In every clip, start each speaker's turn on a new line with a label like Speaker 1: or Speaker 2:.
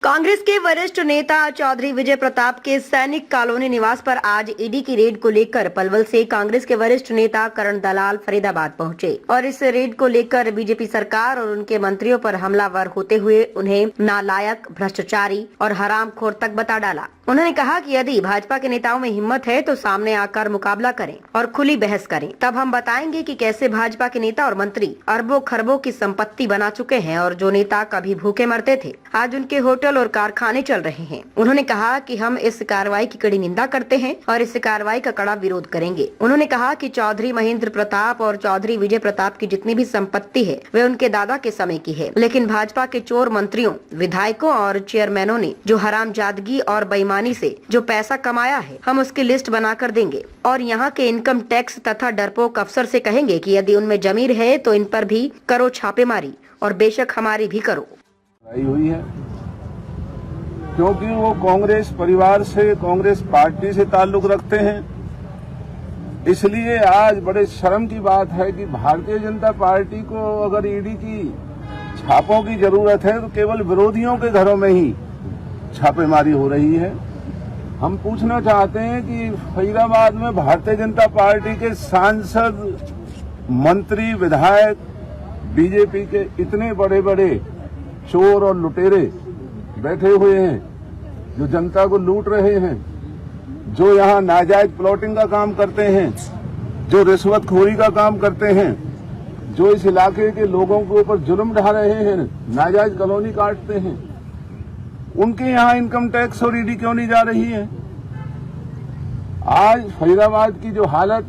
Speaker 1: कांग्रेस के वरिष्ठ नेता चौधरी विजय प्रताप के सैनिक कॉलोनी निवास पर आज ईडी की रेड को लेकर पलवल से कांग्रेस के वरिष्ठ नेता करण दलाल फरीदाबाद पहुंचे और इस रेड को लेकर बीजेपी सरकार और उनके मंत्रियों पर हमलावर होते हुए उन्हें नालायक, भ्रष्टाचारी और हरामखोर तक बता डाला। उन्होंने कहा कि यदि भाजपा के नेताओं में हिम्मत है तो सामने आकर मुकाबला करें और खुली बहस करें, तब हम बताएंगे कि कैसे भाजपा के नेता और मंत्री अरबों खरबों की संपत्ति बना चुके हैं और जो नेता कभी भूखे मरते थे आज उनके होटल और कारखाने चल रहे हैं। उन्होंने कहा कि हम इस कार्रवाई की कड़ी निंदा करते हैं और इस कार्रवाई का कड़ा विरोध करेंगे। उन्होंने कहा कि चौधरी महेंद्र प्रताप और चौधरी विजय प्रताप की जितनी भी संपत्ति है वे उनके दादा के समय की है, लेकिन भाजपा के चोर मंत्रियों, विधायकों और चेयरमैनों ने जो हरामजादगी और बेईमानी से जो पैसा कमाया है, हम उसकी लिस्ट बनाकर देंगे और यहाँ के इनकम टैक्स तथा डरपोक अफसर से कहेंगे कि यदि उनमें जमीर है तो इन पर भी करो छापेमारी और बेशक हमारी भी करो।
Speaker 2: हुई है क्योंकि वो कांग्रेस परिवार से, कांग्रेस पार्टी से ताल्लुक रखते हैं। इसलिए आज बड़े शर्म की बात है कि भारतीय जनता पार्टी को अगर ईडी की छापों की जरूरत है तो केवल विरोधियों के घरों में ही छापेमारी हो रही है। हम पूछना चाहते हैं कि फरीदाबाद में भारतीय जनता पार्टी के सांसद, मंत्री, विधायक, बीजेपी के इतने बड़े बड़े चोर और लुटेरे बैठे हुए हैं जो जनता को लूट रहे हैं, जो यहाँ नाजायज प्लॉटिंग का काम करते हैं, जो रिश्वतखोरी का काम करते हैं, जो इस इलाके के लोगों के ऊपर जुल्म ढा रहे हैं, नाजायज कॉलोनी काटते हैं, उनके यहाँ इनकम टैक्स और ईडी क्यों नहीं जा रही है? आज फरीदाबाद की जो हालत,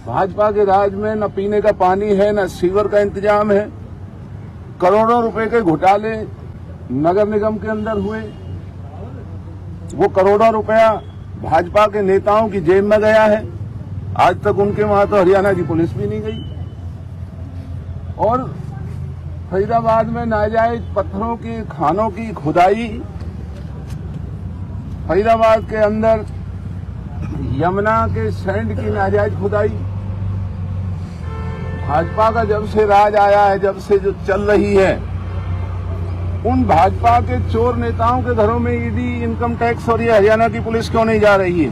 Speaker 2: भाजपा के राज में न पीने का पानी है, न सीवर का इंतजाम है, करोड़ों रुपए के घोटाले नगर निगम के अंदर हुए, वो करोड़ों रुपया भाजपा के नेताओं की जेब में गया है। आज तक उनके वहां तो हरियाणा की पुलिस भी नहीं गई। और फरीदाबाद में नाजायज पत्थरों की खानों की खुदाई, फरीदाबाद के अंदर यमुना के सैंड की नाजायज खुदाई, भाजपा का जब से राज आया है, जब से जो चल रही है, उन भाजपा के चोर नेताओं के घरों में ईडी, इनकम टैक्स और ये हरियाणा की पुलिस क्यों नहीं जा रही है?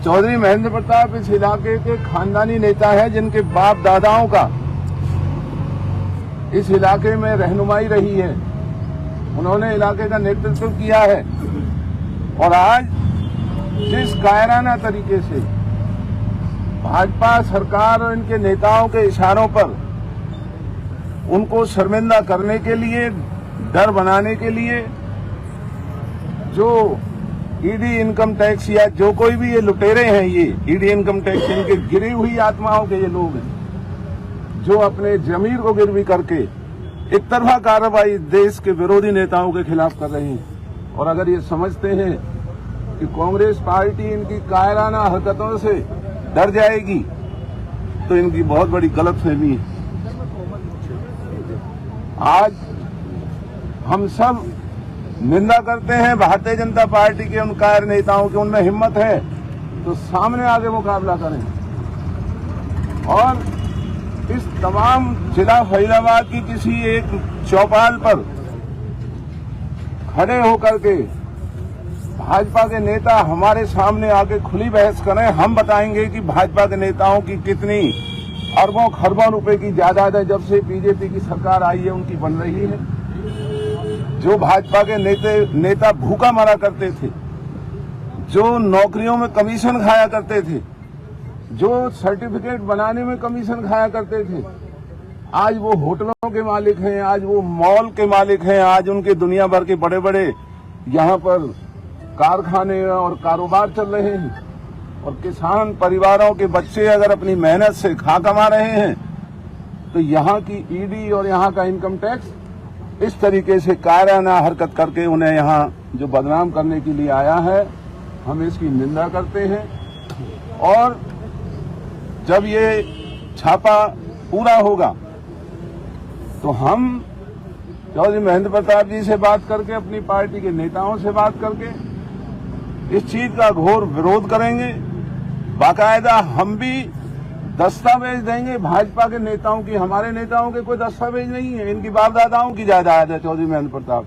Speaker 2: चौधरी महेंद्र प्रताप इस इलाके के खानदानी नेता हैं जिनके बाप दादाओं का इस इलाके में रहनुमाई रही है। उन्होंने इलाके का नेतृत्व किया है और आज जिस कायराना तरीके से भाजपा सरकार और इनके नेताओं के इशारों पर उनको शर्मिंदा करने के लिए, डर बनाने के लिए, जो ईडी इनकम टैक्स या जो कोई भी ये लुटेरे हैं, ये ईडी इनकम टैक्स इनके गिरी हुई आत्माओं के ये लोग हैं जो अपने जमीर को गिरवी करके एक तरफा कार्रवाई देश के विरोधी नेताओं के खिलाफ कर रहे हैं। और अगर ये समझते हैं कि कांग्रेस पार्टी इनकी कायराना हरकतों से डर जाएगी तो इनकी बहुत बड़ी गलतफहमी है। आज हम सब निंदा करते हैं भारतीय जनता पार्टी के उन कायर नेताओं की। उनमें हिम्मत है तो सामने आगे मुकाबला करें और इस तमाम जिला फरीदाबाद की किसी एक चौपाल पर खड़े होकर के भाजपा के नेता हमारे सामने आके खुली बहस करें। हम बताएंगे कि भाजपा के नेताओं की कितनी अरबों खरबों रुपए की जायदाद है जब से बीजेपी की सरकार आई है उनकी बन रही है। जो भाजपा के नेता भूखा मरा करते थे, जो नौकरियों में कमीशन खाया करते थे, जो सर्टिफिकेट बनाने में कमीशन खाया करते थे, आज वो होटलों के मालिक हैं, आज वो मॉल के मालिक हैं, आज उनके दुनिया भर के बड़े बड़े यहाँ पर कारखाने और कारोबार चल रहे हैं। और किसान परिवारों के बच्चे अगर अपनी मेहनत से खा कमा रहे हैं तो यहाँ की ईडी और यहाँ का इनकम टैक्स इस तरीके से कायराना हरकत करके उन्हें यहाँ जो बदनाम करने के लिए आया है, हम इसकी निंदा करते हैं। और जब ये छापा पूरा होगा तो हम चौधरी महेंद्र प्रताप जी से बात करके, अपनी पार्टी के नेताओं से बात करके इस चीज का घोर विरोध करेंगे। बाकायदा हम भी दस्तावेज देंगे भाजपा के नेताओं की, हमारे नेताओं के कोई दस्तावेज नहीं है। इनकी बाप-दादाओं की जायदाद है चौधरी महेंद्र प्रताप।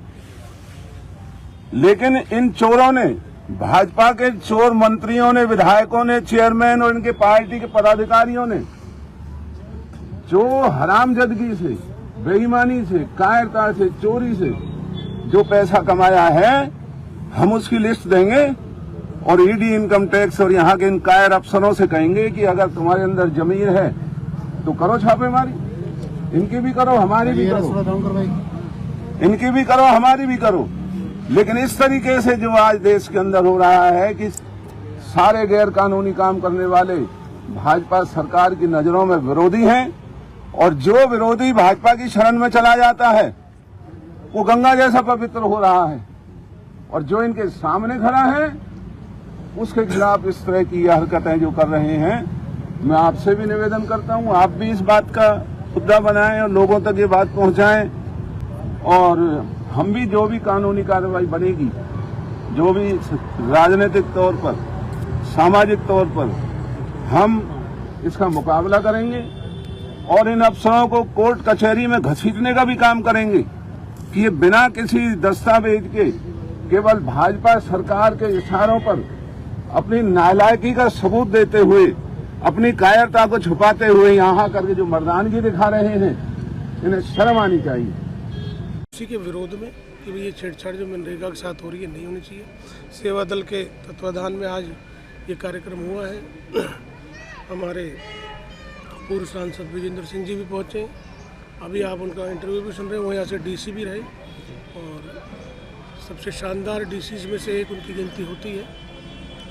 Speaker 2: लेकिन इन चोरों ने, भाजपा के चोर मंत्रियों ने, विधायकों ने, चेयरमैन और इनके पार्टी के पदाधिकारियों ने जो हरामजदगी से, बेईमानी से, कायरता से, चोरी से जो पैसा कमाया है, हम उसकी लिस्ट देंगे और ईडी, इनकम टैक्स और यहाँ के इन कायर अफसरों से कहेंगे कि अगर तुम्हारे अंदर जमीर है तो करो छापेमारी। इनकी भी करो, हमारी भी करो, इनकी भी करो, हमारी भी करो। लेकिन इस तरीके से जो आज देश के अंदर हो रहा है कि सारे गैर कानूनी काम करने वाले भाजपा सरकार की नजरों में विरोधी हैं, और जो विरोधी भाजपा की शरण में चला जाता है वो गंगा जैसा पवित्र हो रहा है, और जो इनके सामने खड़ा है उसके खिलाफ इस तरह की हरकतें जो कर रहे हैं, मैं आपसे भी निवेदन करता हूं, आप भी इस बात का मुद्दा बनाएं और लोगों तक ये बात पहुंचाएं। और हम भी जो भी कानूनी कार्रवाई बनेगी, जो भी राजनीतिक तौर पर, सामाजिक तौर पर हम इसका मुकाबला करेंगे और इन अफसरों को कोर्ट कचहरी में घसीटने का भी काम करेंगे कि ये बिना किसी दस्तावेज के, केवल भाजपा सरकार के इशारों पर अपनी नालायकी का सबूत देते हुए, अपनी कायरता को छुपाते हुए यहाँ करके जो मर्दानगी दिखा रहे हैं, इन्हें शर्म आनी चाहिए।
Speaker 3: उसी के विरोध में कि ये छेड़छाड़ जो मनरेगा के साथ हो रही है नहीं होनी चाहिए। सेवा दल के तत्वाधान में आज ये कार्यक्रम हुआ है। हमारे पूर्व सांसद विजेंद्र सिंह जी भी पहुँचे, अभी आप उनका इंटरव्यू भी सुन रहे हैं। वो यहाँ से डीसी भी रहे और सबसे शानदार डीसीज में से एक उनकी गिनती होती है।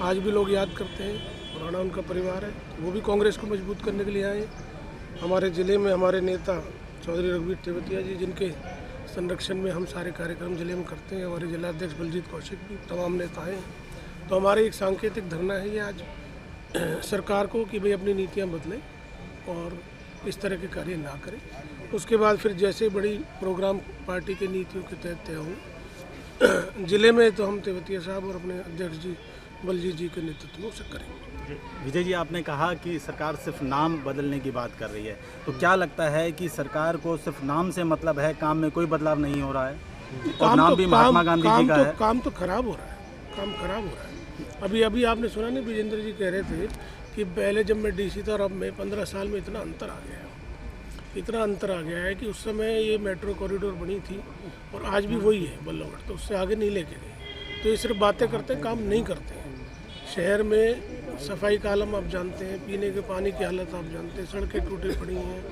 Speaker 3: आज भी लोग याद करते हैं, पुराना उनका परिवार है, वो भी कांग्रेस को मजबूत करने के लिए आए। हमारे ज़िले में हमारे नेता चौधरी रघुवीर तेवतिया जी, जिनके संरक्षण में हम सारे कार्यक्रम जिले में करते हैं, हमारे जिलाध्यक्ष बलजीत कौशिक भी, तमाम नेता हैं। तो हमारे एक सांकेतिक धरना है ये आज सरकार को कि भाई अपनी नीतियाँ बदलें और इस तरह के कार्य ना करें। उसके बाद फिर जैसे बड़ी प्रोग्राम पार्टी के नीतियों के तहत तय हों, जिले में तो हम तेवतिया साहब और अपने अध्यक्ष जी बलजीत जी के नेतृत्व में उसे करेंगे।
Speaker 4: विजय जी, आपने कहा कि सरकार सिर्फ नाम बदलने की बात कर रही है, तो क्या लगता है कि सरकार को सिर्फ नाम से मतलब है, काम में कोई बदलाव नहीं हो रहा है? और नाम भी महात्मा गांधी जी का है।
Speaker 3: काम तो खराब हो रहा है, काम खराब हो रहा है। अभी आपने सुना नहीं, विजेंद्र जी कह रहे थे कि पहले जब मैं डीसी था और अब मैं 15 साल में इतना अंतर आ गया है, इतना अंतर आ गया है कि उस समय ये मेट्रो कॉरिडोर बनी थी और आज भी वही है बल्लभगढ़, तो उससे आगे नहीं लेके गए। तो ये सिर्फ बातें करते हैं, काम नहीं करते हैं। शहर में सफाई का आलम आप जानते हैं, पीने के पानी की हालत आप जानते हैं, सड़कें टूटी पड़ी हैं,